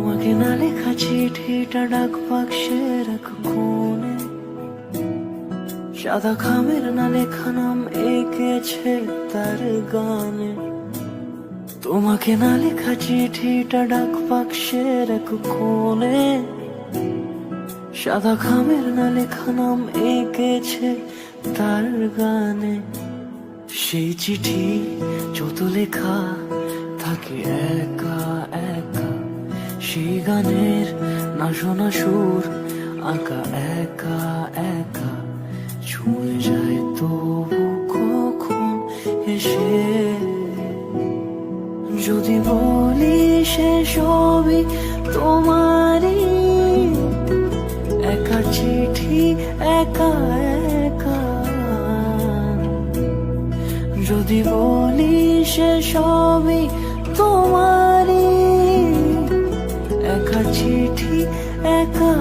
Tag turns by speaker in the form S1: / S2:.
S1: তোমাকে না লেখা চিঠিটা ডাক বাক্সের এক কোণে, সাদা খামের না লেখা নাম এঁকেছে তার গানে। তোমাকে না লেখা চিঠিটা ডাক বাক্সের এক কোণে, সাদা খামের না লেখা নাম এঁকেছে তার গানে। সেই চিঠি যত লেখা থাকে একা একা, সেই গানের না শোনা সুর আঁকা একা একা, ছুঁয়ে যায় তবু কখন এসে। যদি বলি সে সবই তোমারই, একা চিঠি একা একা। যদি বলি সে সবই তোমারই, একা চিঠি একা